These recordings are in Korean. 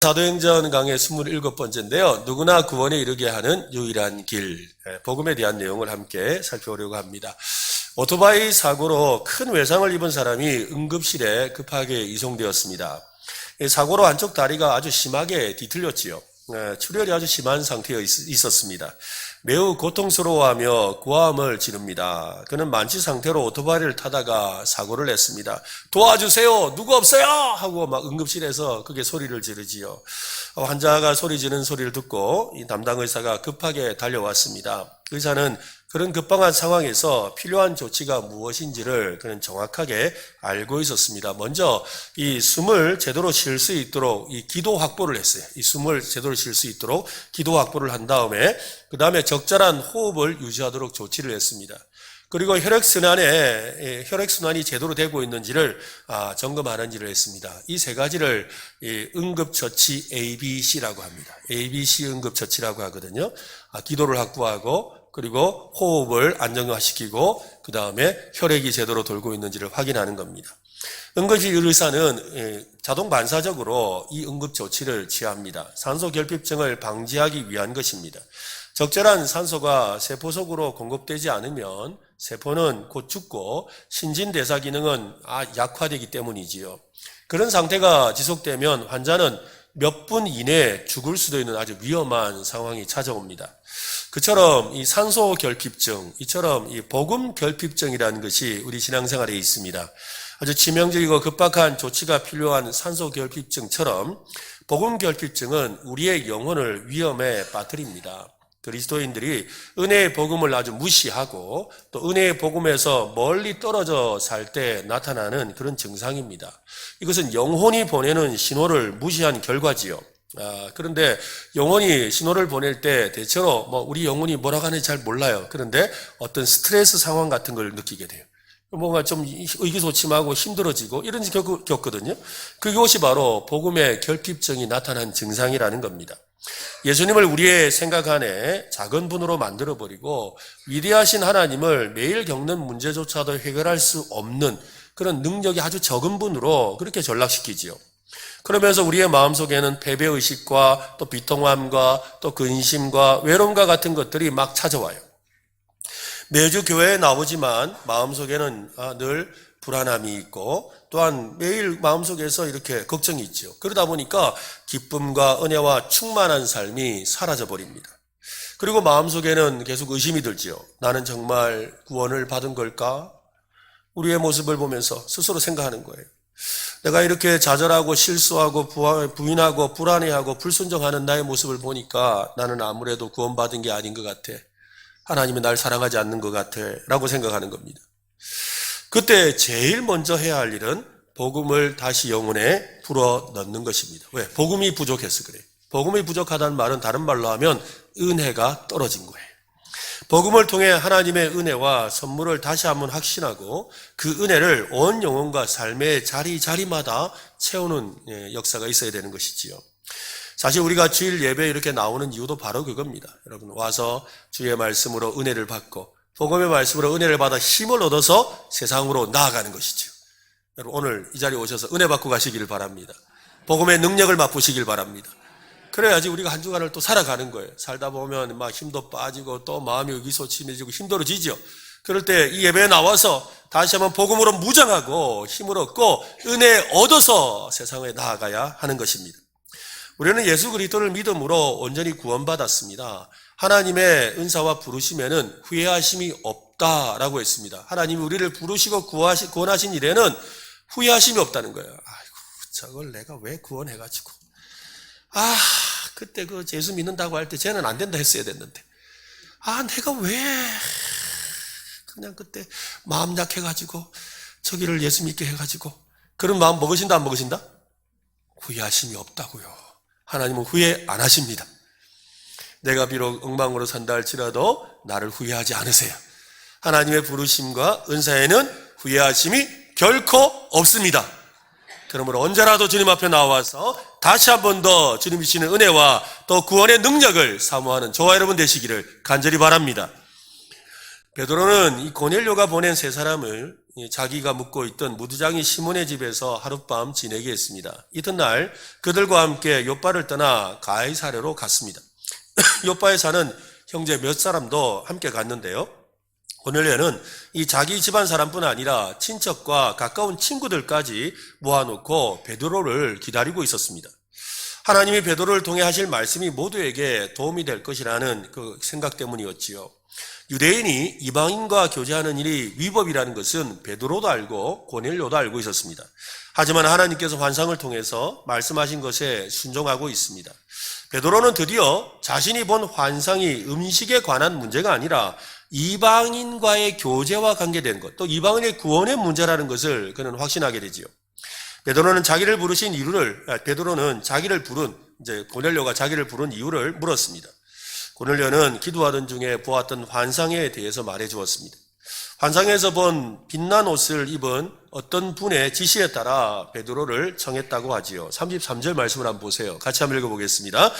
사도행전 강의 27번째인데요. 누구나 구원에 이르게 하는 유일한 길, 복음에 대한 내용을 함께 살펴보려고 합니다. 오토바이 사고로 큰 외상을 입은 사람이 응급실에 급하게 이송되었습니다. 사고로 한쪽 다리가 아주 심하게 뒤틀렸지요. 출혈이 아주 심한 상태에 있었습니다. 매우 고통스러워하며 고함을 지릅니다. 그는 만취 상태로 오토바이를 타다가 사고를 냈습니다. 도와주세요! 누구 없어요! 하고 막 응급실에서 그게 소리를 지르지요. 환자가 소리 지르는 소리를 듣고 이 담당 의사가 급하게 달려왔습니다. 의사는 그런 급박한 상황에서 필요한 조치가 무엇인지를 그는 정확하게 알고 있었습니다. 먼저 이 숨을 제대로 쉴 수 있도록 이 기도 확보를 했어요. 이 숨을 제대로 쉴 수 있도록 기도 확보를 한 다음에 그 다음에 적절한 호흡을 유지하도록 조치를 했습니다. 그리고 혈액순환이 제대로 되고 있는지를 점검하는지를 했습니다. 이 세 가지를 응급처치 ABC라고 합니다. ABC 응급처치라고 하거든요. 기도를 확보하고 그리고 호흡을 안정화시키고 그 다음에 혈액이 제대로 돌고 있는지를 확인하는 겁니다. 응급실 의사는 자동 반사적으로 이 응급조치를 취합니다. 산소 결핍증을 방지하기 위한 것입니다. 적절한 산소가 세포 속으로 공급되지 않으면 세포는 곧 죽고 신진대사 기능은 약화되기 때문이지요. 그런 상태가 지속되면 환자는 몇 분 이내에 죽을 수도 있는 아주 위험한 상황이 찾아옵니다. 그처럼 이 산소 결핍증, 이처럼 이 복음 결핍증이라는 것이 우리 신앙생활에 있습니다. 아주 치명적이고 급박한 조치가 필요한 산소 결핍증처럼 복음 결핍증은 우리의 영혼을 위험에 빠뜨립니다. 그리스도인들이 은혜의 복음을 아주 무시하고 또 은혜의 복음에서 멀리 떨어져 살 때 나타나는 그런 증상입니다. 이것은 영혼이 보내는 신호를 무시한 결과지요. 그런데 영혼이 신호를 보낼 때 대체로 우리 영혼이 뭐라고 하는지 잘 몰라요. 그런데 어떤 스트레스 상황 같은 걸 느끼게 돼요. 뭔가 좀 의기소침하고 힘들어지고 이런 지 겪거든요. 그것이 바로 복음의 결핍증이 나타난 증상이라는 겁니다. 예수님을 우리의 생각 안에 작은 분으로 만들어버리고 위대하신 하나님을 매일 겪는 문제조차도 해결할 수 없는 그런 능력이 아주 적은 분으로 그렇게 전락시키지요. 그러면서 우리의 마음속에는 패배의식과 또 비통함과 또 근심과 외로움과 같은 것들이 막 찾아와요. 매주 교회에 나오지만 마음속에는 늘 불안함이 있고 또한 매일 마음속에서 이렇게 걱정이 있죠. 그러다 보니까 기쁨과 은혜와 충만한 삶이 사라져버립니다. 그리고 마음속에는 계속 의심이 들지요. 나는 정말 구원을 받은 걸까? 우리의 모습을 보면서 스스로 생각하는 거예요. 내가 이렇게 좌절하고 실수하고 부인하고 불안해하고 불순종하는 나의 모습을 보니까 나는 아무래도 구원받은 게 아닌 것 같아. 하나님이 날 사랑하지 않는 것 같아 라고 생각하는 겁니다. 그때 제일 먼저 해야 할 일은 복음을 다시 영혼에 불어 넣는 것입니다. 왜? 복음이 부족해서 그래요. 복음이 부족하다는 말은 다른 말로 하면 은혜가 떨어진 거예요. 복음을 통해 하나님의 은혜와 선물을 다시 한번 확신하고 그 은혜를 온 영혼과 삶의 자리마다 채우는 역사가 있어야 되는 것이지요. 사실 우리가 주일 예배에 이렇게 나오는 이유도 바로 그겁니다. 여러분 와서 주의 말씀으로 은혜를 받고 복음의 말씀으로 은혜를 받아 힘을 얻어서 세상으로 나아가는 것이죠. 여러분 오늘 이 자리에 오셔서 은혜 받고 가시기를 바랍니다. 복음의 능력을 맛보시길 바랍니다. 그래야지 우리가 한 주간을 또 살아가는 거예요. 살다 보면 막 힘도 빠지고 또 마음이 의기소침해지고 힘들어지죠. 그럴 때 이 예배에 나와서 다시 한번 복음으로 무장하고 힘을 얻고 은혜 얻어서 세상에 나아가야 하는 것입니다. 우리는 예수 그리스도를 믿음으로 온전히 구원받았습니다. 하나님의 은사와 부르심에는 후회하심이 없다라고 했습니다. 하나님이 우리를 부르시고 구원하신 일에는 후회하심이 없다는 거예요. 아이고, 저걸 내가 왜 구원해가지고. 그때 그 예수 믿는다고 할 때 쟤는 안 된다 했어야 됐는데. 내가 왜 그냥 그때 마음 약해가지고 저기를 예수 믿게 해가지고. 그런 마음 먹으신다 안 먹으신다? 후회하심이 없다고요. 하나님은 후회 안 하십니다. 내가 비록 엉망으로 산다 할지라도 나를 후회하지 않으세요. 하나님의 부르심과 은사에는 후회하심이 결코 없습니다. 그러므로 언제라도 주님 앞에 나와서 다시 한 번 더 주님이 주시는 은혜와 또 구원의 능력을 사모하는 저와 여러분 되시기를 간절히 바랍니다. 베드로는 이 고넬료가 보낸 세 사람을 자기가 묵고 있던 무두장이 시몬의 집에서 하룻밤 지내게 했습니다. 이튿날 그들과 함께 욥바를 떠나 가이사랴로 갔습니다. 욥바에 사는 형제 몇 사람도 함께 갔는데요. 고넬료는 이 자기 집안 사람뿐 아니라 친척과 가까운 친구들까지 모아놓고 베드로를 기다리고 있었습니다. 하나님이 베드로를 통해 하실 말씀이 모두에게 도움이 될 것이라는 그 생각 때문이었지요. 유대인이 이방인과 교제하는 일이 위법이라는 것은 베드로도 알고 고넬료도 알고 있었습니다. 하지만 하나님께서 환상을 통해서 말씀하신 것에 순종하고 있습니다. 베드로는 드디어 자신이 본 환상이 음식에 관한 문제가 아니라 이방인과의 교제와 관계된 것, 또 이방인의 구원의 문제라는 것을 그는 확신하게 되지요. 베드로는 자기를 부른 고넬료가 자기를 부른 이유를 물었습니다. 고넬료는 기도하던 중에 보았던 환상에 대해서 말해 주었습니다. 환상에서 본 빛난 옷을 입은 어떤 분의 지시에 따라 베드로를 청했다고 하지요. 33절 말씀을 한번 보세요. 같이 한번 읽어보겠습니다.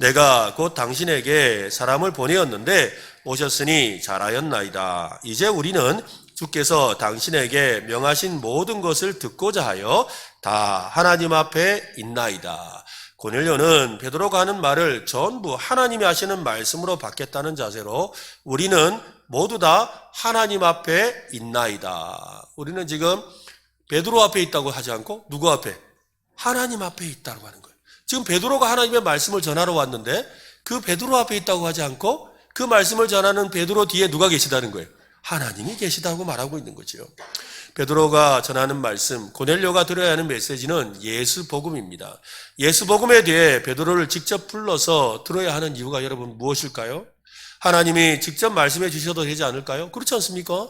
내가 곧 당신에게 사람을 보내었는데 오셨으니 잘하였나이다. 이제 우리는 주께서 당신에게 명하신 모든 것을 듣고자 하여 다 하나님 앞에 있나이다. 고넬료는 베드로가 하는 말을 전부 하나님이 하시는 말씀으로 받겠다는 자세로 우리는 모두 다 하나님 앞에 있나이다. 우리는 지금 베드로 앞에 있다고 하지 않고 누구 앞에? 하나님 앞에 있다고 하는 거예요. 지금 베드로가 하나님의 말씀을 전하러 왔는데 그 베드로 앞에 있다고 하지 않고 그 말씀을 전하는 베드로 뒤에 누가 계시다는 거예요? 하나님이 계시다고 말하고 있는 거죠. 베드로가 전하는 말씀, 고넬료가 들어야 하는 메시지는 예수 복음입니다. 예수 복음에 대해 베드로를 직접 불러서 들어야 하는 이유가 여러분 무엇일까요? 하나님이 직접 말씀해 주셔도 되지 않을까요? 그렇지 않습니까?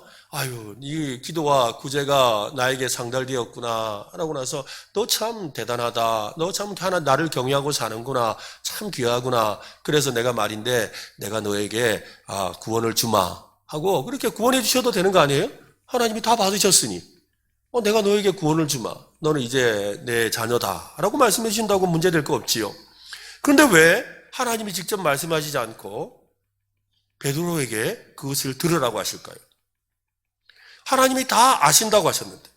이 기도와 구제가 나에게 상달되었구나 라고 나서 너 참 대단하다. 너 참 나를 경외하고 사는구나. 참 귀하구나. 그래서 내가 말인데 내가 너에게 구원을 주마 하고 그렇게 구원해 주셔도 되는 거 아니에요? 하나님이 다 받으셨으니 내가 너에게 구원을 주마. 너는 이제 내 자녀다 라고 말씀해 주신다고 문제될 거 없지요. 그런데 왜 하나님이 직접 말씀하시지 않고 베드로에게 그것을 들으라고 하실까요? 하나님이 다 아신다고 하셨는데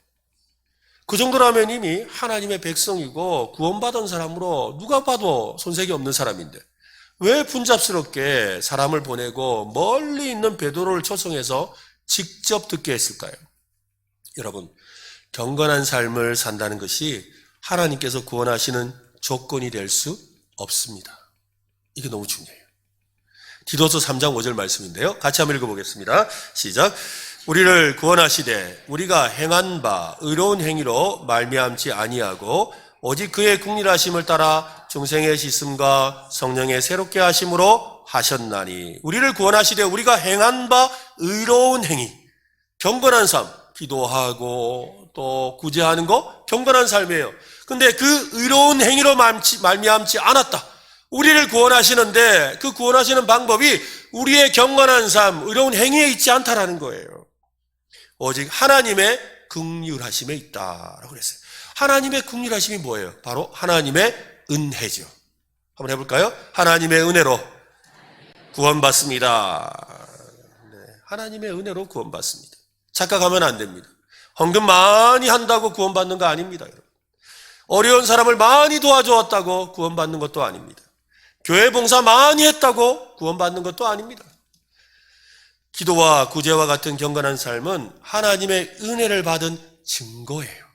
그 정도라면 이미 하나님의 백성이고 구원받은 사람으로 누가 봐도 손색이 없는 사람인데 왜 분잡스럽게 사람을 보내고 멀리 있는 베드로를 초청해서 직접 듣게 했을까요? 여러분, 경건한 삶을 산다는 것이 하나님께서 구원하시는 조건이 될 수 없습니다. 이게 너무 중요해요. 디도서 3장 5절 말씀인데요. 같이 한번 읽어보겠습니다. 시작. 우리를 구원하시되 우리가 행한 바 의로운 행위로 말미암지 아니하고 오직 그의 국률하심을 따라 중생의 씻음과 성령의 새롭게 하심으로 하셨나니. 우리를 구원하시되 우리가 행한 바 의로운 행위, 경건한 삶, 기도하고 또 구제하는 거 경건한 삶이에요. 근데 그 의로운 행위로 말미암지 않았다. 우리를 구원하시는데 그 구원하시는 방법이 우리의 경건한 삶, 의로운 행위에 있지 않다라는 거예요. 오직 하나님의 긍휼하심에 있다라고 그랬어요. 하나님의 긍휼하심이 뭐예요? 바로 하나님의 은혜죠. 한번 해볼까요? 하나님의 은혜로 구원받습니다. 네, 하나님의 은혜로 구원받습니다. 착각하면 안 됩니다. 헌금 많이 한다고 구원받는 거 아닙니다. 여러분. 어려운 사람을 많이 도와주었다고 구원받는 것도 아닙니다. 교회 봉사 많이 했다고 구원받는 것도 아닙니다. 기도와 구제와 같은 경건한 삶은 하나님의 은혜를 받은 증거예요.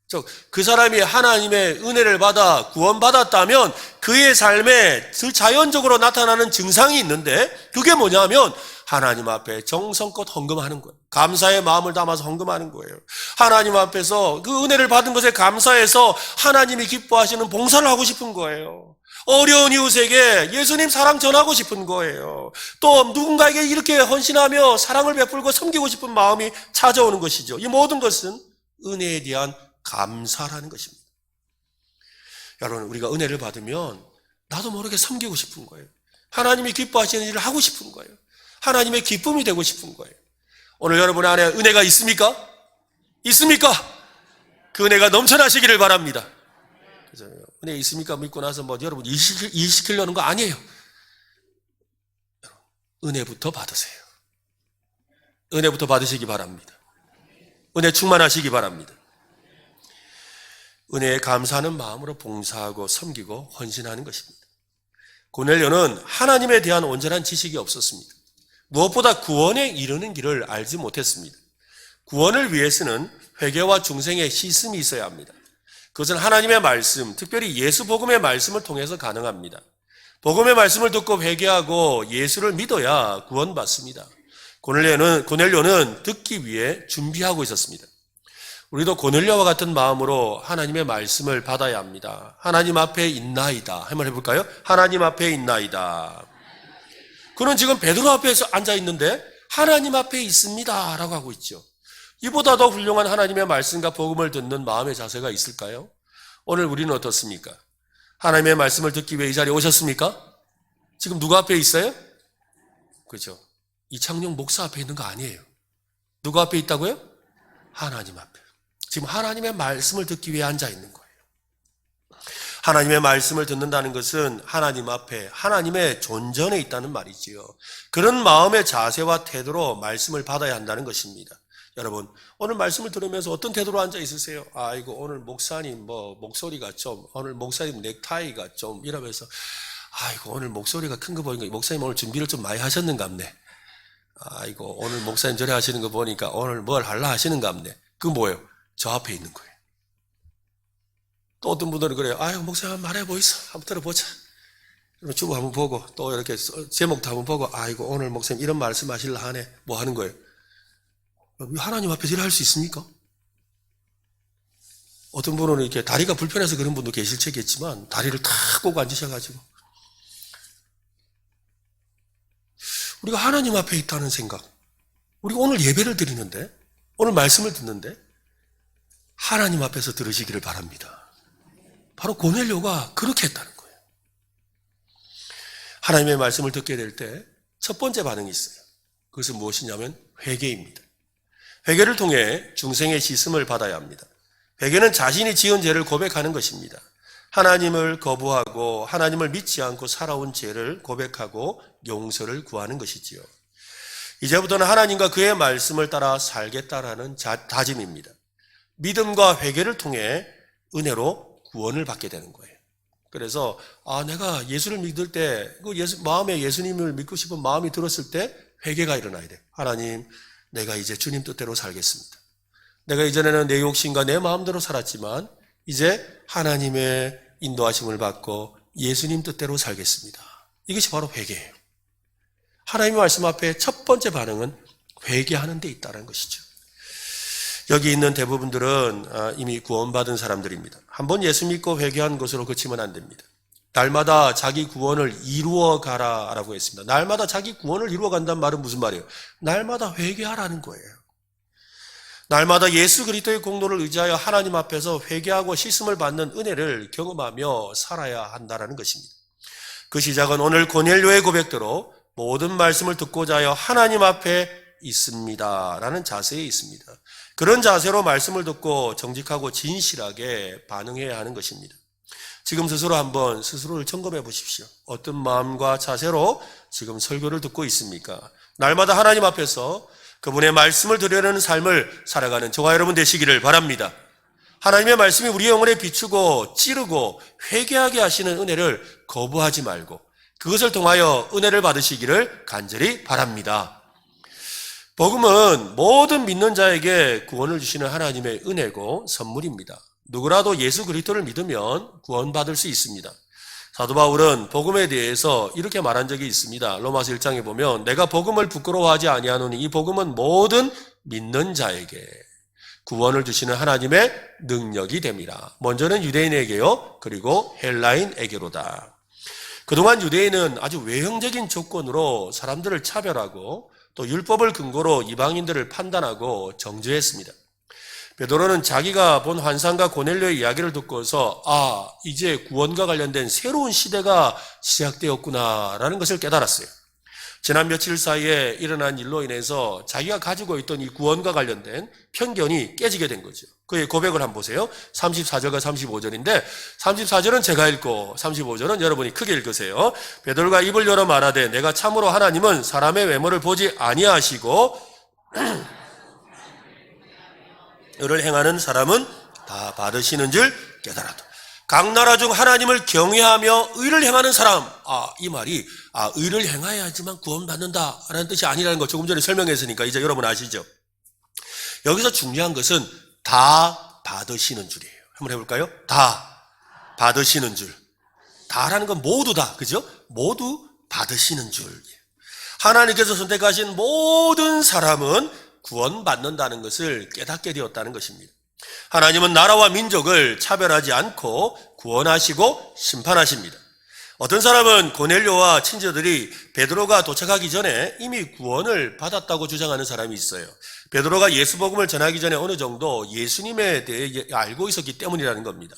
즉, 그 사람이 하나님의 은혜를 받아 구원받았다면 그의 삶에 자연적으로 나타나는 증상이 있는데 그게 뭐냐면 하나님 앞에 정성껏 헌금하는 거예요. 감사의 마음을 담아서 헌금하는 거예요. 하나님 앞에서 그 은혜를 받은 것에 감사해서 하나님이 기뻐하시는 봉사를 하고 싶은 거예요. 어려운 이웃에게 예수님 사랑 전하고 싶은 거예요. 또 누군가에게 이렇게 헌신하며 사랑을 베풀고 섬기고 싶은 마음이 찾아오는 것이죠. 이 모든 것은 은혜에 대한 감사라는 것입니다. 여러분, 우리가 은혜를 받으면 나도 모르게 섬기고 싶은 거예요. 하나님이 기뻐하시는 일을 하고 싶은 거예요. 하나님의 기쁨이 되고 싶은 거예요. 오늘 여러분 안에 은혜가 있습니까? 있습니까? 그 은혜가 넘쳐나시기를 바랍니다. 그래서 은혜 있습니까? 믿고 나서 여러분 일 시키려는 거 아니에요. 은혜부터 받으세요. 은혜부터 받으시기 바랍니다. 은혜 충만하시기 바랍니다. 은혜에 감사하는 마음으로 봉사하고 섬기고 헌신하는 것입니다. 고넬료는 하나님에 대한 온전한 지식이 없었습니다. 무엇보다 구원에 이르는 길을 알지 못했습니다. 구원을 위해서는 회개와 중생의 씻음이 있어야 합니다. 그것은 하나님의 말씀, 특별히 예수 복음의 말씀을 통해서 가능합니다. 복음의 말씀을 듣고 회개하고 예수를 믿어야 구원받습니다. 고넬료는 듣기 위해 준비하고 있었습니다. 우리도 고넬료와 같은 마음으로 하나님의 말씀을 받아야 합니다. 하나님 앞에 있나이다. 한번 해볼까요? 하나님 앞에 있나이다. 그는 지금 베드로 앞에서 앉아 있는데 하나님 앞에 있습니다 라고 하고 있죠. 이보다 더 훌륭한 하나님의 말씀과 복음을 듣는 마음의 자세가 있을까요? 오늘 우리는 어떻습니까? 하나님의 말씀을 듣기 위해 이 자리에 오셨습니까? 지금 누구 앞에 있어요? 그렇죠. 이창용 목사 앞에 있는 거 아니에요. 누구 앞에 있다고요? 하나님 앞에. 지금 하나님의 말씀을 듣기 위해 앉아 있는 거예요. 하나님의 말씀을 듣는다는 것은 하나님 앞에 하나님의 존전에 있다는 말이지요. 그런 마음의 자세와 태도로 말씀을 받아야 한다는 것입니다. 여러분, 오늘 말씀을 들으면서 어떤 태도로 앉아 있으세요? 아이고, 오늘 목사님 목소리가 좀, 오늘 목사님 넥타이가 좀 이러면서 아이고, 오늘 목소리가 큰 거 보니까 목사님 오늘 준비를 좀 많이 하셨는갑네. 아이고, 오늘 목사님 저래 하시는 거 보니까 오늘 뭘 할라 하시는갑네. 그건 뭐예요? 저 앞에 있는 거예요. 또 어떤 분들은 그래요. 아이고, 목사님 한번 말해 보이소. 한번 들어보자. 그럼 주보 한번 보고 또 이렇게 제목도 한번 보고 아이고, 오늘 목사님 이런 말씀 하실라 하네. 뭐 하는 거예요? 하나님 앞에서 일할 수 있습니까? 어떤 분은 이렇게 다리가 불편해서 그런 분도 계실지겠지만 다리를 탁 꼬고 앉으셔가지고 우리가 하나님 앞에 있다는 생각, 우리가 오늘 예배를 드리는데 오늘 말씀을 듣는데 하나님 앞에서 들으시기를 바랍니다. 바로 고넬료가 그렇게 했다는 거예요. 하나님의 말씀을 듣게 될 때 첫 번째 반응이 있어요. 그것은 무엇이냐면 회개입니다. 회개를 통해 중생의 씻음을 받아야 합니다. 회개는 자신이 지은 죄를 고백하는 것입니다. 하나님을 거부하고 하나님을 믿지 않고 살아온 죄를 고백하고 용서를 구하는 것이지요. 이제부터는 하나님과 그의 말씀을 따라 살겠다라는 다짐입니다. 믿음과 회개를 통해 은혜로 구원을 받게 되는 거예요. 그래서 내가 예수를 믿을 때 마음에 예수님을 믿고 싶은 마음이 들었을 때 회개가 일어나야 돼요. 하나님, 내가 이제 주님 뜻대로 살겠습니다. 내가 이전에는 내 욕심과 내 마음대로 살았지만 이제 하나님의 인도하심을 받고 예수님 뜻대로 살겠습니다. 이것이 바로 회개예요. 하나님의 말씀 앞에 첫 번째 반응은 회개하는 데 있다는 것이죠. 여기 있는 대부분들은 이미 구원받은 사람들입니다. 한번 예수 믿고 회개한 것으로 그치면 안 됩니다. 날마다 자기 구원을 이루어 가라라고 했습니다. 날마다 자기 구원을 이루어 간다는 말은 무슨 말이에요? 날마다 회개하라는 거예요. 날마다 예수 그리스도의 공로를 의지하여 하나님 앞에서 회개하고 씻음을 받는 은혜를 경험하며 살아야 한다는 것입니다. 그 시작은 오늘 고넬료의 고백대로 모든 말씀을 듣고자 하여 하나님 앞에 있습니다라는 자세에 있습니다. 그런 자세로 말씀을 듣고 정직하고 진실하게 반응해야 하는 것입니다. 지금 스스로를 점검해 보십시오. 어떤 마음과 자세로 지금 설교를 듣고 있습니까? 날마다 하나님 앞에서 그분의 말씀을 들으려는 삶을 살아가는 저와 여러분 되시기를 바랍니다. 하나님의 말씀이 우리의 영혼에 비추고 찌르고 회개하게 하시는 은혜를 거부하지 말고 그것을 통하여 은혜를 받으시기를 간절히 바랍니다. 복음은 모든 믿는 자에게 구원을 주시는 하나님의 은혜고 선물입니다. 누구라도 예수 그리스도를 믿으면 구원받을 수 있습니다. 사도 바울은 복음에 대해서 이렇게 말한 적이 있습니다. 로마서 1장에 보면 내가 복음을 부끄러워하지 아니하노니 이 복음은 모든 믿는 자에게 구원을 주시는 하나님의 능력이 됨이라. 먼저는 유대인에게요, 그리고 헬라인에게로다. 그동안 유대인은 아주 외형적인 조건으로 사람들을 차별하고 또 율법을 근거로 이방인들을 판단하고 정죄했습니다. 베드로는 자기가 본 환상과 고넬료의 이야기를 듣고서 이제 구원과 관련된 새로운 시대가 시작되었구나라는 것을 깨달았어요. 지난 며칠 사이에 일어난 일로 인해서 자기가 가지고 있던 이 구원과 관련된 편견이 깨지게 된 거죠. 그의 고백을 한번 보세요. 34절과 35절인데 34절은 제가 읽고 35절은 여러분이 크게 읽으세요. 베드로가 입을 열어 말하되 내가 참으로 하나님은 사람의 외모를 보지 아니하시고 의를 행하는 사람은 다 받으시는 줄 깨달아도. 각 나라 중 하나님을 경외하며 의를 행하는 사람. 이 말이 의를 행해야지만 구원받는다라는 뜻이 아니라는 거 조금 전에 설명했으니까 이제 여러분 아시죠? 여기서 중요한 것은 다 받으시는 줄이에요. 한번 해볼까요? 다 받으시는 줄. 다라는 건 모두 다, 그죠? 모두 받으시는 줄. 하나님께서 선택하신 모든 사람은 구원받는다는 것을 깨닫게 되었다는 것입니다. 하나님은 나라와 민족을 차별하지 않고 구원하시고 심판하십니다. 어떤 사람은 고넬료와 친구들이 베드로가 도착하기 전에 이미 구원을 받았다고 주장하는 사람이 있어요. 베드로가 예수 복음을 전하기 전에 어느 정도 예수님에 대해 알고 있었기 때문이라는 겁니다.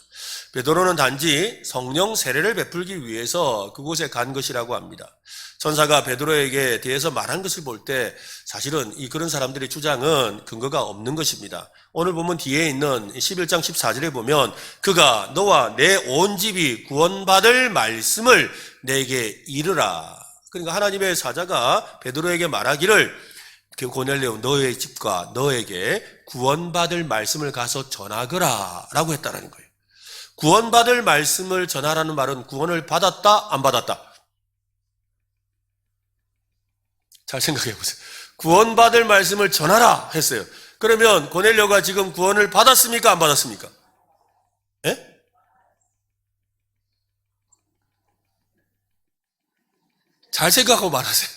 베드로는 단지 성령 세례를 베풀기 위해서 그곳에 간 것이라고 합니다. 천사가 베드로에게 대해서 말한 것을 볼 때 사실은 그런 사람들의 주장은 근거가 없는 것입니다. 오늘 보면 뒤에 있는 11장 14절에 보면 그가 너와 내 온 집이 구원받을 말씀을 내게 이르라. 그러니까 하나님의 사자가 베드로에게 말하기를 고넬료 너의 집과 너에게 구원받을 말씀을 가서 전하거라 라고 했다라는 거예요. 구원받을 말씀을 전하라는 말은 구원을 받았다 안 받았다? 잘 생각해 보세요. 구원받을 말씀을 전하라 했어요. 그러면 고넬료가 지금 구원을 받았습니까 안 받았습니까? 예? 잘 생각하고 말하세요.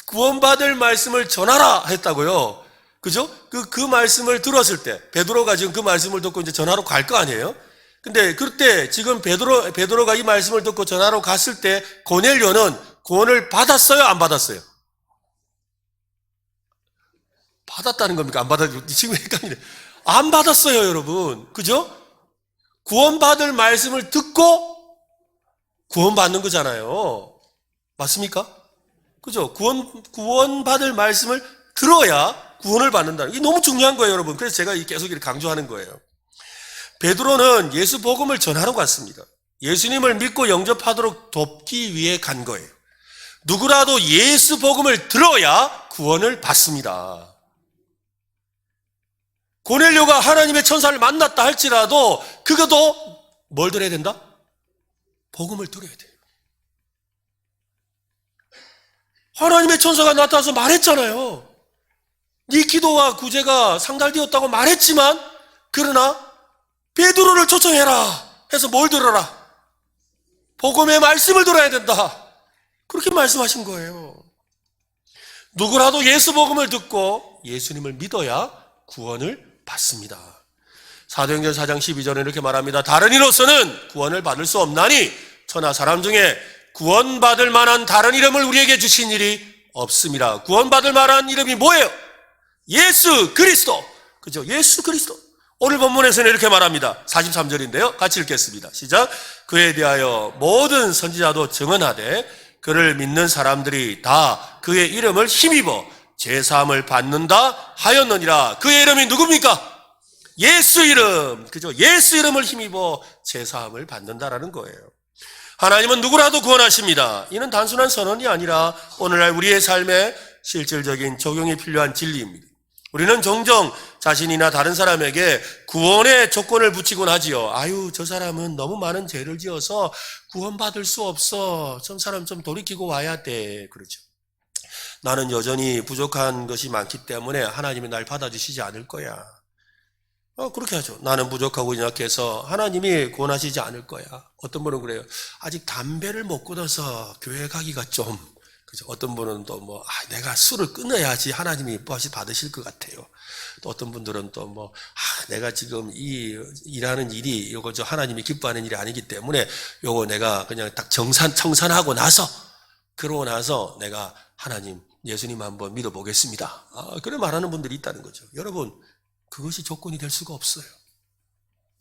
구원받을 말씀을 전하라 했다고요. 그죠? 그 말씀을 들었을 때 베드로가 지금 그 말씀을 듣고 이제 전하러 갈 거 아니에요? 근데 그때 지금 베드로가 이 말씀을 듣고 전하러 갔을 때 고넬료는 구원을 받았어요 안 받았어요? 받았다는 겁니까? 안 받았어요? 지금 헷갈리네. 안 받았어요 여러분. 그죠? 구원받을 말씀을 듣고 구원받는 거잖아요. 맞습니까? 그죠? 구원받을 말씀을 들어야 구원을 받는다는. 이게 너무 중요한 거예요, 여러분. 그래서 제가 계속 이렇게 강조하는 거예요. 베드로는 예수 복음을 전하러 갔습니다. 예수님을 믿고 영접하도록 돕기 위해 간 거예요. 누구라도 예수 복음을 들어야 구원을 받습니다. 고넬료가 하나님의 천사를 만났다 할지라도 그것도 뭘 들어야 된다? 복음을 들어야 돼요. 하나님의 천사가 나타나서 말했잖아요. 네 기도와 구제가 상달되었다고 말했지만 그러나 베드로를 초청해라 해서 뭘 들어라? 복음의 말씀을 들어야 된다. 그렇게 말씀하신 거예요. 누구라도 예수 복음을 듣고 예수님을 믿어야 구원을 받습니다. 사도행전 4장 12절에 이렇게 말합니다. 다른 이로서는 구원을 받을 수 없나니 천하 사람 중에 구원받을 만한 다른 이름을 우리에게 주신 일이 없습니다. 구원받을 만한 이름이 뭐예요? 예수 그리스도. 그죠? 예수 그리스도. 오늘 본문에서는 이렇게 말합니다. 43절인데요. 같이 읽겠습니다. 시작. 그에 대하여 모든 선지자도 증언하되 그를 믿는 사람들이 다 그의 이름을 힘입어 죄사함을 받는다 하였느니라. 그의 이름이 누굽니까? 예수 이름. 그죠? 예수 이름을 힘입어 죄사함을 받는다라는 거예요. 하나님은 누구라도 구원하십니다. 이는 단순한 선언이 아니라 오늘날 우리의 삶에 실질적인 적용이 필요한 진리입니다. 우리는 종종 자신이나 다른 사람에게 구원의 조건을 붙이곤 하지요. 아유, 저 사람은 너무 많은 죄를 지어서 구원받을 수 없어. 저 사람 좀 돌이키고 와야 돼. 그렇죠. 나는 여전히 부족한 것이 많기 때문에 하나님이 날 받아주시지 않을 거야. 그렇게 하죠. 나는 부족하고 연약해서 하나님이 구원하시지 않을 거야. 어떤 분은 그래요. 아직 담배를 못 끊어서 교회 가기가 좀, 그죠? 어떤 분은 또 내가 술을 끊어야지 하나님이 받으실 것 같아요. 또 어떤 분들은 또 내가 지금 일하는 일이 이거 하나님이 기뻐하는 일이 아니기 때문에 요거 내가 그냥 딱 청산하고 나서, 그러고 나서 내가 하나님, 예수님 한번 믿어보겠습니다. 그래 말하는 분들이 있다는 거죠. 여러분, 그것이 조건이 될 수가 없어요.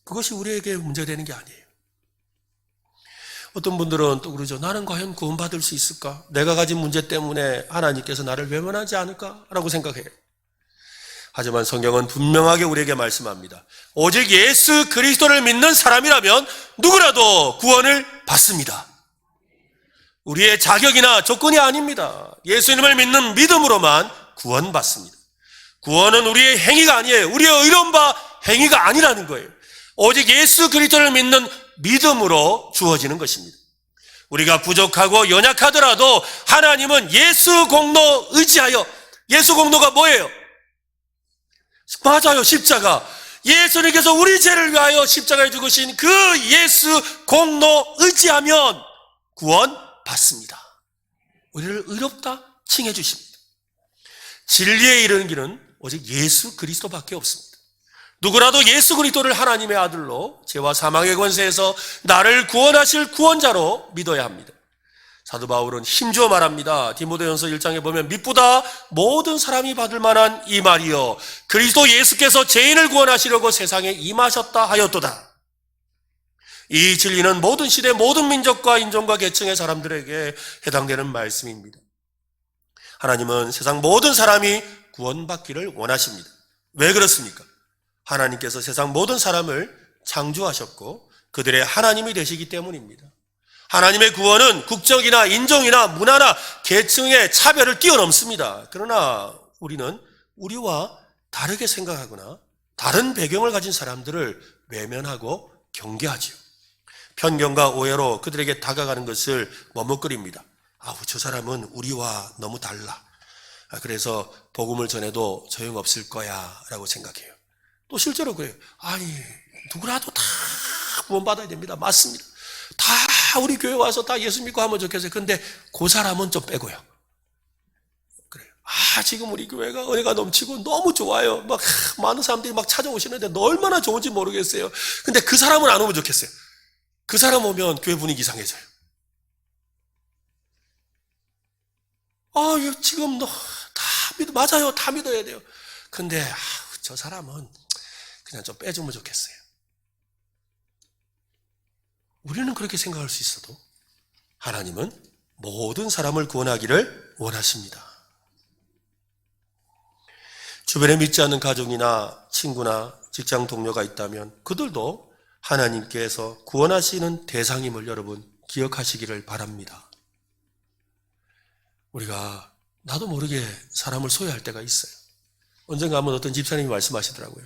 그것이 우리에게 문제가 되는 게 아니에요. 어떤 분들은 또 그러죠. 나는 과연 구원받을 수 있을까? 내가 가진 문제 때문에 하나님께서 나를 외면하지 않을까라고 생각해요. 하지만 성경은 분명하게 우리에게 말씀합니다. 오직 예수 그리스도를 믿는 사람이라면 누구라도 구원을 받습니다. 우리의 자격이나 조건이 아닙니다. 예수님을 믿는 믿음으로만 구원받습니다. 구원은 우리의 행위가 아니에요. 우리의 의로운 바 행위가 아니라는 거예요. 오직 예수 그리스도를 믿는 믿음으로 주어지는 것입니다. 우리가 부족하고 연약하더라도 하나님은 예수 공로 의지하여, 예수 공로가 뭐예요? 맞아요, 십자가. 예수님께서 우리 죄를 위하여 십자가에 죽으신 그 예수 공로 의지하면 구원 받습니다. 우리를 의롭다 칭해 주십니다. 진리에 이르는 길은 오직 예수 그리스도밖에 없습니다. 누구라도 예수 그리스도를 하나님의 아들로 죄와 사망의 권세에서 나를 구원하실 구원자로 믿어야 합니다. 사도 바울은 힘주어 말합니다. 디모데전서 1장에 보면 믿보다 모든 사람이 받을 만한 이 말이요 그리스도 예수께서 죄인을 구원하시려고 세상에 임하셨다 하였도다. 이 진리는 모든 시대 모든 민족과 인종과 계층의 사람들에게 해당되는 말씀입니다. 하나님은 세상 모든 사람이 구원받기를 원하십니다. 왜 그렇습니까? 하나님께서 세상 모든 사람을 창조하셨고 그들의 하나님이 되시기 때문입니다. 하나님의 구원은 국적이나 인종이나 문화나 계층의 차별을 뛰어넘습니다. 그러나 우리는 우리와 다르게 생각하거나 다른 배경을 가진 사람들을 외면하고 경계하지요. 편견과 오해로 그들에게 다가가는 것을 머뭇거립니다. 저 사람은 우리와 너무 달라. 그래서 복음을 전해도 소용없을 거야 라고 생각해요. 또 실제로 그래요. 누구라도 다 구원받아야 됩니다. 맞습니다. 다 우리 교회 와서 다 예수 믿고 하면 좋겠어요. 근데 그 사람은 좀 빼고요. 그래요. 지금 우리 교회가 은혜가 넘치고 너무 좋아요. 막 많은 사람들이 막 찾아오시는데 얼마나 좋은지 모르겠어요. 근데 그 사람은 안 오면 좋겠어요. 그 사람 오면 교회 분위기 이상해져요. 지금 맞아요. 다 믿어야 돼요. 근데 저 사람은 그냥 좀 빼주면 좋겠어요. 우리는 그렇게 생각할 수 있어도 하나님은 모든 사람을 구원하기를 원하십니다. 주변에 믿지 않는 가족이나 친구나 직장 동료가 있다면 그들도 하나님께서 구원하시는 대상임을 여러분 기억하시기를 바랍니다. 우리가 나도 모르게 사람을 소외할 때가 있어요. 언젠가 한번 어떤 집사님이 말씀하시더라고요.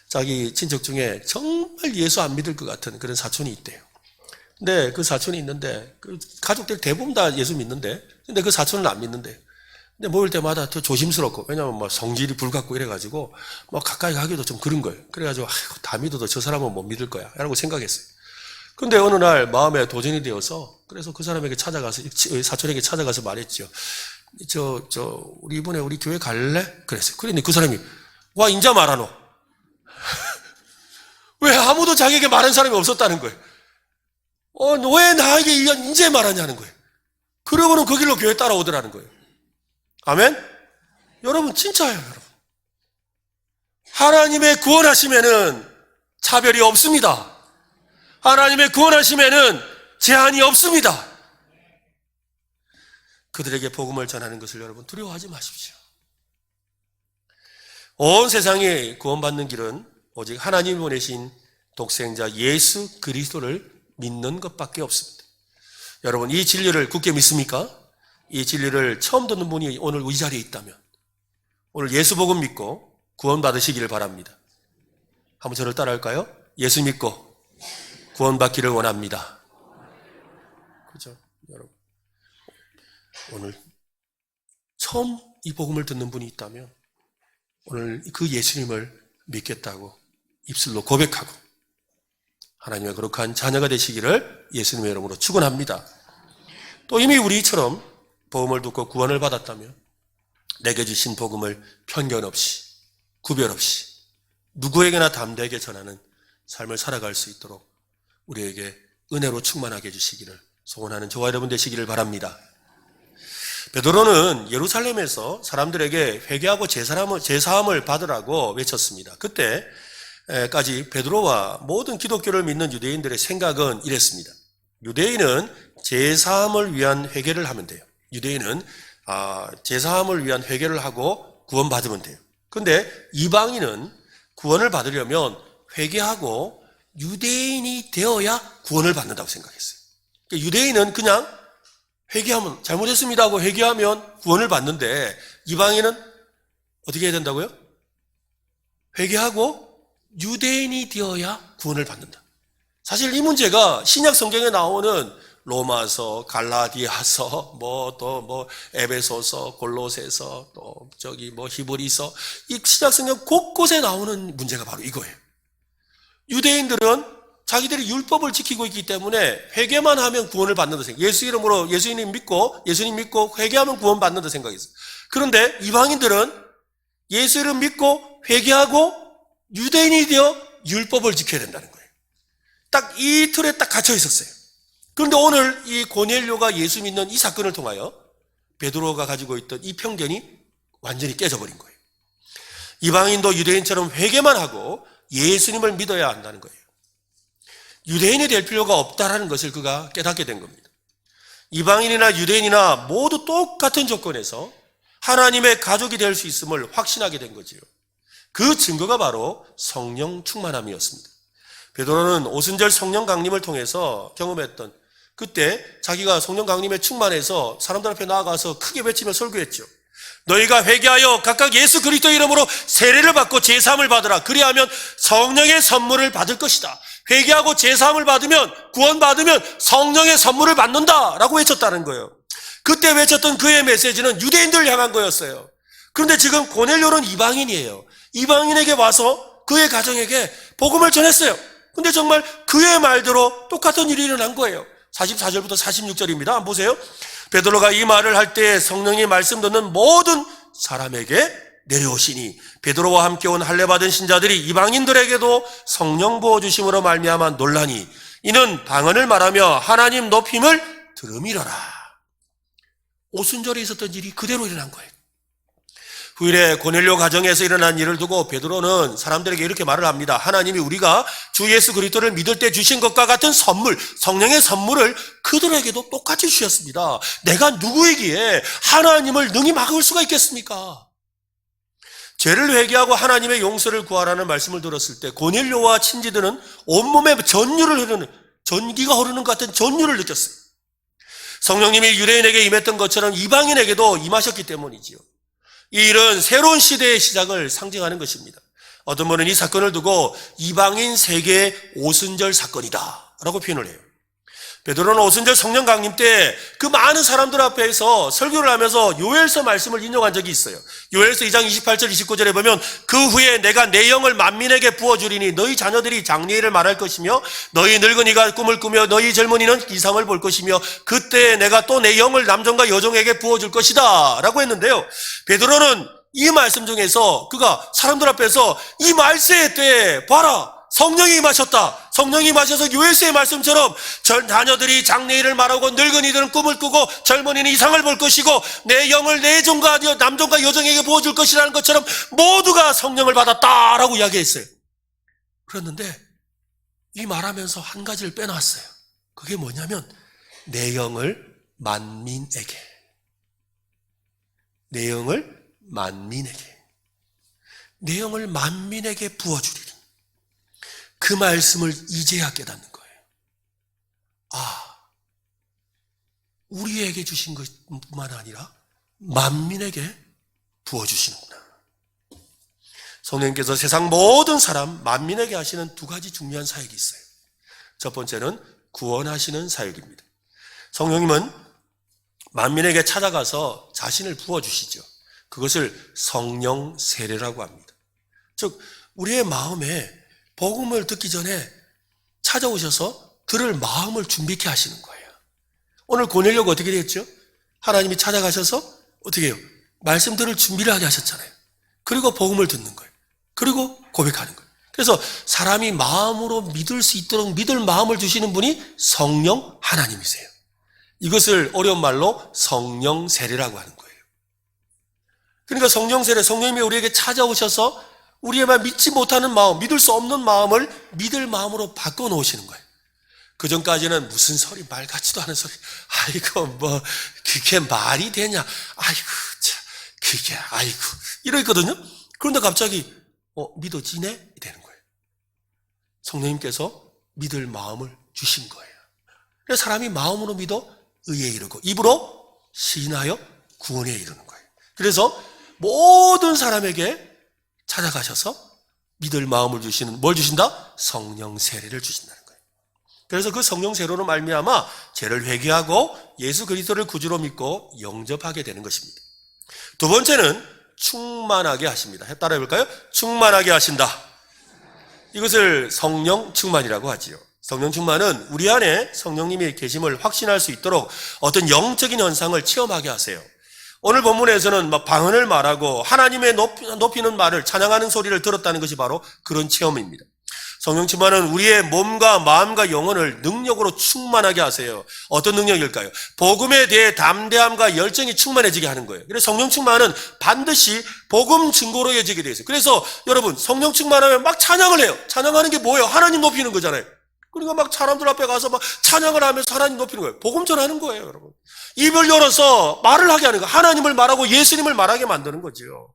자기 친척 중에 정말 예수 안 믿을 것 같은 그런 사촌이 있대요. 근데 그 사촌이 있는데 그 가족들 대부분 다 예수 믿는데 근데 그 사촌은 안 믿는데 근데 모일 때마다 더 조심스럽고 왜냐하면 뭐 성질이 불같고 이래가지고 뭐 가까이 가기도 좀 그런 거예요. 그래가지고 다 믿어도 저 사람은 못 믿을 거야 라고 생각했어요. 근데 어느 날 마음에 도전이 되어서 그래서 그 사람에게 찾아가서 사촌에게 찾아가서 말했죠. 우리 이번에 우리 교회 갈래? 그랬어요. 그런데 그 사람이 와 인자 말하노. 왜 아무도 자기에게 말한 사람이 없었다는 거예요. 왜 나에게 이제 말하냐는 거예요. 그러고는 그 길로 교회 따라오더라는 거예요. 아멘? 여러분 진짜예요, 여러분. 하나님의 구원하시면은 차별이 없습니다. 하나님의 구원하시면은 제한이 없습니다. 그들에게 복음을 전하는 것을 여러분 두려워하지 마십시오. 온 세상에 구원받는 길은 오직 하나님이 보내신 독생자 예수 그리스도를 믿는 것밖에 없습니다. 여러분 이 진리를 굳게 믿습니까? 이 진리를 처음 듣는 분이 오늘 이 자리에 있다면 오늘 예수 복음 믿고 구원 받으시기를 바랍니다. 한번 저를 따라할까요? 예수 믿고 구원 받기를 원합니다. 그죠? 여러분 오늘 처음 이 복음을 듣는 분이 있다면 오늘 그 예수님을 믿겠다고 입술로 고백하고 하나님의 거룩한 자녀가 되시기를 예수님의 이름으로 축원합니다. 또 이미 우리처럼 복음을 듣고 구원을 받았다면 내게 주신 복음을 편견 없이 구별 없이 누구에게나 담대하게 전하는 삶을 살아갈 수 있도록 우리에게 은혜로 충만하게 해주시기를 소원하는 저와 여러분 되시기를 바랍니다. 베드로는 예루살렘에서 사람들에게 회개하고 제사함을 받으라고 외쳤습니다. 그때까지 베드로와 모든 기독교를 믿는 유대인들의 생각은 이랬습니다. 유대인은 제사함을 위한 회개를 하면 돼요. 유대인은 제사함을 위한 회개를 하고 구원받으면 돼요. 그런데 이방인은 구원을 받으려면 회개하고 유대인이 되어야 구원을 받는다고 생각했어요. 그러니까 유대인은 그냥 회개하면 잘못했습니다 하고 회개하면 구원을 받는데 이방인은 어떻게 해야 된다고요? 회개하고 유대인이 되어야 구원을 받는다. 사실 이 문제가 신약 성경에 나오는 로마서, 갈라디아서, 에베소서, 골로새서, 히브리서, 이 신약 성경 곳곳에 나오는 문제가 바로 이거예요. 유대인들은 자기들이 율법을 지키고 있기 때문에 회개만 하면 구원을 받는다 생각. 예수 이름으로 예수님 믿고 회개하면 구원 받는다 생각했어요. 그런데 이방인들은 예수 이름 믿고 회개하고 유대인이 되어 율법을 지켜야 된다는 거예요. 딱 이 틀에 딱 갇혀 있었어요. 그런데 오늘 이 고넬료가 예수 믿는 이 사건을 통하여 베드로가 가지고 있던 이 편견이 완전히 깨져버린 거예요. 이방인도 유대인처럼 회개만 하고 예수님을 믿어야 한다는 거예요. 유대인이 될 필요가 없다라는 것을 그가 깨닫게 된 겁니다. 이방인이나 유대인이나 모두 똑같은 조건에서 하나님의 가족이 될 수 있음을 확신하게 된 거지요. 그 증거가 바로 성령 충만함이었습니다. 베드로는 오순절 성령 강림을 통해서 경험했던, 그때 자기가 성령 강림에 충만해서 사람들 앞에 나아가서 크게 외치며 설교했죠. 너희가 회개하여 각각 예수 그리스도 이름으로 세례를 받고 제사함을 받으라. 그리하면 성령의 선물을 받을 것이다. 회개하고 제사함을 받으면, 구원받으면 성령의 선물을 받는다라고 외쳤다는 거예요. 그때 외쳤던 그의 메시지는 유대인들을 향한 거였어요. 그런데 지금 고넬료는 이방인이에요. 이방인에게 와서 그의 가정에게 복음을 전했어요. 근데 정말 그의 말대로 똑같은 일이 일어난 거예요. 44절부터 46절입니다. 한번 보세요. 베드로가 이 말을 할 때 성령이 말씀 듣는 모든 사람에게 내려오시니 베드로와 함께 온 할례 받은 신자들이 이방인들에게도 성령 부어 주심으로 말미암아 놀라니 이는 방언을 말하며 하나님 높임을 들음이러라. 오순절에 있었던 일이 그대로 일어난 거예요. 후일에 고넬료 가정에서 일어난 일을 두고 베드로는 사람들에게 이렇게 말을 합니다. 하나님이 우리가 주 예수 그리스도를 믿을 때 주신 것과 같은 선물, 성령의 선물을 그들에게도 똑같이 주셨습니다. 내가 누구이기에 하나님을 능히 막을 수가 있겠습니까? 죄를 회개하고 하나님의 용서를 구하라는 말씀을 들었을 때 고넬료와 친지들은 온몸에 전기가 흐르는 것 같은 전율을 느꼈어요. 성령님이 유대인에게 임했던 것처럼 이방인에게도 임하셨기 때문이지요. 이 일은 새로운 시대의 시작을 상징하는 것입니다. 어떤 분은 이 사건을 두고 이방인 세계의 오순절 사건이다 라고 표현을 해요. 베드로는 오순절 성령 강림 때 그 많은 사람들 앞에서 설교를 하면서 요엘서 말씀을 인용한 적이 있어요. 요엘서 2장 28절 29절에 보면 그 후에 내가 내 영을 만민에게 부어주리니 너희 자녀들이 장래일을 말할 것이며 너희 늙은이가 꿈을 꾸며 너희 젊은이는 이상을 볼 것이며 그때 내가 또 내 영을 남종과 여종에게 부어줄 것이다 라고 했는데요. 베드로는 이 말씀 중에서 그가 사람들 앞에서 이 말세의 때에 봐라 성령이 임하셨다. 성령이 임하셔서 요엘서의 말씀처럼 자녀들이 장래일을 말하고 늙은이들은 꿈을 꾸고 젊은이는 이상을 볼 것이고 내 영을 내 종과 남종과 여종에게 부어줄 것이라는 것처럼 모두가 성령을 받았다라고 이야기했어요. 그랬는데 이 말하면서 한 가지를 빼놨어요. 그게 뭐냐면 내 영을 만민에게 내 영을 만민에게 부어주리라. 그 말씀을 이제야 깨닫는 거예요. 아, 우리에게 주신 것뿐만 아니라 만민에게 부어주시는구나. 성령님께서 세상 모든 사람, 만민에게 하시는 두 가지 중요한 사역이 있어요. 첫 번째는 구원하시는 사역입니다. 성령님은 만민에게 찾아가서 자신을 부어주시죠. 그것을 성령 세례라고 합니다. 즉 우리의 마음에 복음을 듣기 전에 찾아오셔서 들을 마음을 준비케 하시는 거예요. 오늘 고넬료가 어떻게 됐죠? 하나님이 찾아가셔서 어떻게 해요? 말씀 들을 준비를 하게 하셨잖아요. 그리고 복음을 듣는 거예요. 그리고 고백하는 거예요. 그래서 사람이 마음으로 믿을 수 있도록 믿을 마음을 주시는 분이 성령 하나님이세요. 이것을 어려운 말로 성령 세례라고 하는 거예요. 그러니까 성령 세례, 성령님이 우리에게 찾아오셔서 우리의 믿지 못하는 마음, 믿을 수 없는 마음을 믿을 마음으로 바꿔놓으시는 거예요. 그 전까지는 무슨 소리, 말 같지도 않은 소리. 아이고, 그게 말이 되냐. 아이고, 참, 아이고. 이러거든요. 그런데 갑자기, 믿어지네? 되는 거예요. 성령님께서 믿을 마음을 주신 거예요. 그래서 사람이 마음으로 믿어 의에 이르고, 입으로 시인하여 구원에 이르는 거예요. 그래서 모든 사람에게 찾아가셔서 믿을 마음을 주시는, 뭘 주신다? 성령 세례를 주신다는 거예요. 그래서 그 성령 세례로 말미암아 죄를 회개하고 예수 그리스도를 구주로 믿고 영접하게 되는 것입니다. 두 번째는 충만하게 하십니다. 따라해 볼까요? 충만하게 하신다. 이것을 성령 충만이라고 하지요. 성령 충만은 우리 안에 성령님이 계심을 확신할 수 있도록 어떤 영적인 현상을 체험하게 하세요. 오늘 본문에서는 막 방언을 말하고 하나님의 높이는 말을 찬양하는 소리를 들었다는 것이 바로 그런 체험입니다. 성령 충만은 우리의 몸과 마음과 영혼을 능력으로 충만하게 하세요. 어떤 능력일까요? 복음에 대해 담대함과 열정이 충만해지게 하는 거예요. 그래서 성령 충만은 반드시 복음 증거로 이어지게 되어 있어요. 그래서 여러분 성령 충만하면 막 찬양을 해요. 찬양하는 게 뭐예요? 하나님 높이는 거잖아요. 그러니까 막 사람들 앞에 가서 막 찬양을 하면서 하나님 높이는 거예요. 복음 전하는 거예요, 여러분. 입을 열어서 말을 하게 하는 거예요. 하나님을 말하고 예수님을 말하게 만드는 거죠.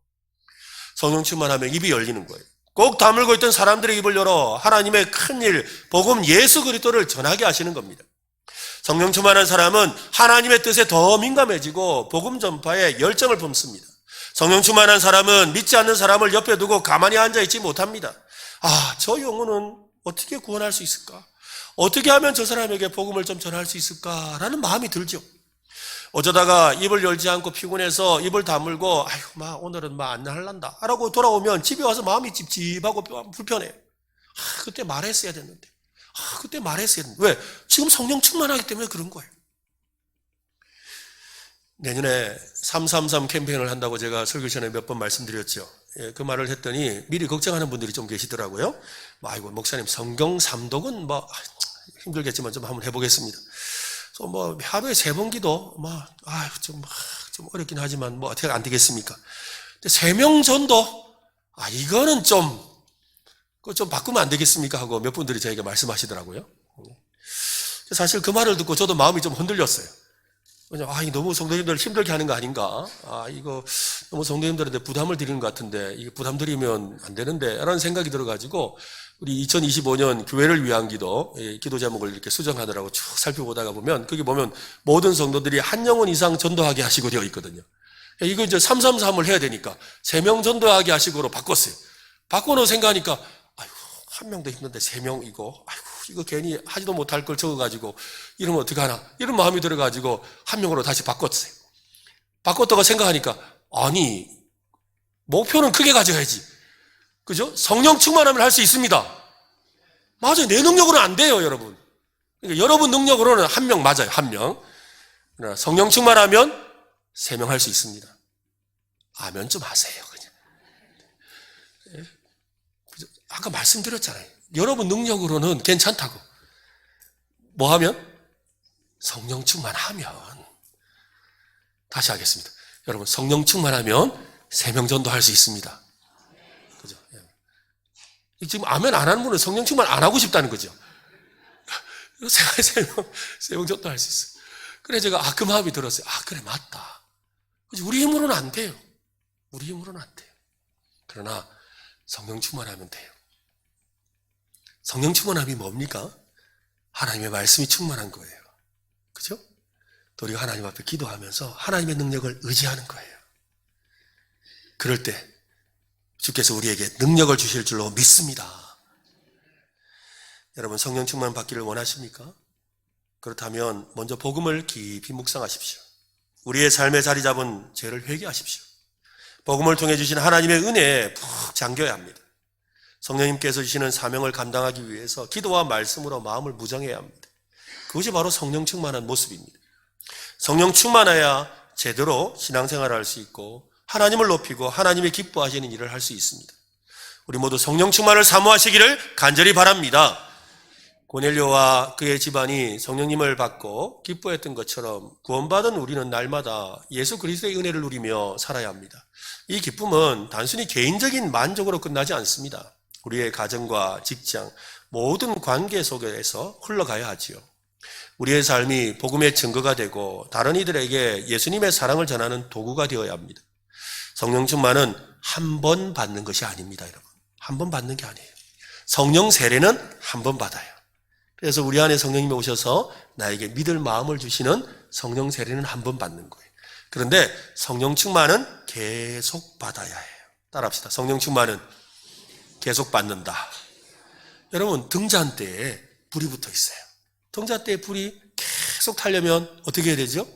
성령 충만하면 입이 열리는 거예요. 꼭 다물고 있던 사람들의 입을 열어 하나님의 큰일, 복음 예수 그리스도를 전하게 하시는 겁니다. 성령 충만한 사람은 하나님의 뜻에 더 민감해지고 복음 전파에 열정을 품습니다. 성령 충만한 사람은 믿지 않는 사람을 옆에 두고 가만히 앉아있지 못합니다. 저 영혼은 어떻게 구원할 수 있을까? 어떻게 하면 저 사람에게 복음을 좀 전할 수 있을까라는 마음이 들죠. 어쩌다가 입을 열지 않고 피곤해서 입을 다물고 오늘은 안 할란다 라고 돌아오면 집에 와서 마음이 찝찝하고 불편해요. 그때 말했어야 됐는데. 그때 말했어야 됐는데. 왜? 지금 성령 충만하기 때문에 그런 거예요. 내년에 333 캠페인을 한다고 제가 설교 전에 몇 번 말씀드렸죠. 그 말을 했더니 미리 걱정하는 분들이 좀 계시더라고요. 목사님 성경 삼독은 힘들겠지만 좀 한번 해보겠습니다. 하루에 3번 기도, 좀 어렵긴 하지만 어떻게 안 되겠습니까? 근데 3명 전도, 이거는 좀 바꾸면 안 되겠습니까? 하고 몇 분들이 저에게 말씀하시더라고요. 사실 그 말을 듣고 저도 마음이 좀 흔들렸어요. 이거 너무 성도님들 힘들게 하는 거 아닌가? 이거 너무 성도님들한테 부담을 드리는 것 같은데, 이게 부담 드리면 안 되는데, 라는 생각이 들어가지고, 우리 2025년 교회를 위한 기도 제목을 이렇게 수정하느라고 쭉 살펴보다가 보면, 거기 보면 모든 성도들이 한 영혼 이상 전도하게 하시고 되어 있거든요. 이거 이제 333을 해야 되니까 3명 전도하게 하시고로 바꿨어요. 바꿔놓은 생각하니까, 한 명도 힘든데 3명 이거 괜히 하지도 못할 걸 적어가지고 이러면 어떡하나 이런 마음이 들어가지고 한 명으로 다시 바꿨어요. 바꿨다가 생각하니까 목표는 크게 가져야지. 그죠? 성령 충만하면 할 수 있습니다. 맞아요. 내 능력으로는 안 돼요, 여러분. 그러니까 여러분 능력으로는 한 명 맞아요, 한 명. 그러나 성령 충만하면 3명 할 수 있습니다. 아멘 좀 하세요, 그냥. 아까 말씀드렸잖아요. 여러분 능력으로는 괜찮다고. 뭐 하면? 성령 충만하면. 다시 하겠습니다. 여러분 성령 충만하면 3명 전도할 수 있습니다. 그죠? 지금 아멘 안 하는 분은 성령 충만 안 하고 싶다는 거죠. 세 명 전도할 수 있어요. 그래 제가 그 마음이 들었어요. 그래 맞다. 우리 힘으로는 안 돼요. 우리 힘으로는 안 돼요. 그러나 성령 충만하면 돼요. 성령 충만함이 뭡니까? 하나님의 말씀이 충만한 거예요. 그죠? 또 우리가 하나님 앞에 기도하면서 하나님의 능력을 의지하는 거예요. 그럴 때 주께서 우리에게 능력을 주실 줄로 믿습니다. 여러분 성령 충만 받기를 원하십니까? 그렇다면 먼저 복음을 깊이 묵상하십시오. 우리의 삶에 자리 잡은 죄를 회개하십시오. 복음을 통해 주신 하나님의 은혜에 푹 잠겨야 합니다. 성령님께서 주시는 사명을 감당하기 위해서 기도와 말씀으로 마음을 무장해야 합니다. 그것이 바로 성령 충만한 모습입니다. 성령 충만해야 제대로 신앙생활을 할 수 있고 하나님을 높이고 하나님이 기뻐하시는 일을 할 수 있습니다. 우리 모두 성령 충만을 사모하시기를 간절히 바랍니다. 고넬료와 그의 집안이 성령님을 받고 기뻐했던 것처럼 구원받은 우리는 날마다 예수 그리스도의 은혜를 누리며 살아야 합니다. 이 기쁨은 단순히 개인적인 만족으로 끝나지 않습니다. 우리의 가정과 직장, 모든 관계 속에서 흘러가야 하지요. 우리의 삶이 복음의 증거가 되고 다른 이들에게 예수님의 사랑을 전하는 도구가 되어야 합니다. 성령 충만은 한 번 받는 것이 아닙니다, 여러분. 한 번 받는 게 아니에요. 성령 세례는 한 번 받아요. 그래서 우리 안에 성령님이 오셔서 나에게 믿을 마음을 주시는 성령 세례는 한 번 받는 거예요. 그런데 성령 충만은 계속 받아야 해요. 따라합시다. 성령 충만은 계속 받는다. 여러분, 등잔대에 불이 붙어 있어요. 등잔대에 불이 계속 타려면 어떻게 해야 되죠?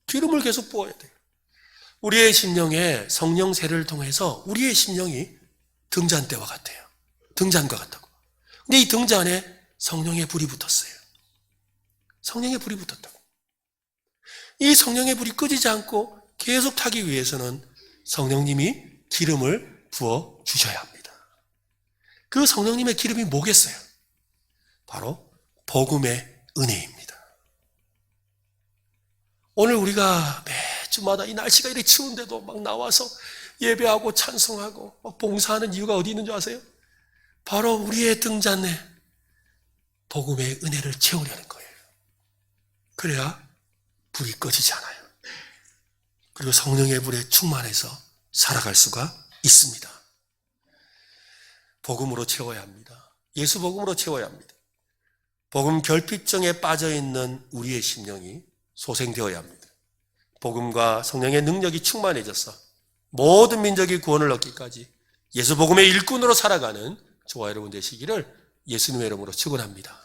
기름을 계속 부어야 돼요. 우리의 심령에 성령세를 통해서 우리의 심령이 등잔대와 같아요. 등잔과 같다고. 근데 이 등잔에 성령의 불이 붙었어요. 성령의 불이 붙었다고. 이 성령의 불이 꺼지지 않고 계속 타기 위해서는 성령님이 기름을 부어 주셔야 합니다. 그 성령님의 기름이 뭐겠어요? 바로 복음의 은혜입니다. 오늘 우리가 매주마다 이 날씨가 이렇게 추운데도 막 나와서 예배하고 찬송하고 막 봉사하는 이유가 어디 있는 줄 아세요? 바로 우리의 등잔에 복음의 은혜를 채우려는 거예요. 그래야 불이 꺼지지 않아요. 그리고 성령의 불에 충만해서 살아갈 수가 있습니다. 복음으로 채워야 합니다. 예수 복음으로 채워야 합니다. 복음 결핍증에 빠져있는 우리의 심령이 소생되어야 합니다. 복음과 성령의 능력이 충만해져서 모든 민족이 구원을 얻기까지 예수 복음의 일꾼으로 살아가는 저와 여러분 되시기를 예수님의 이름으로 축원합니다.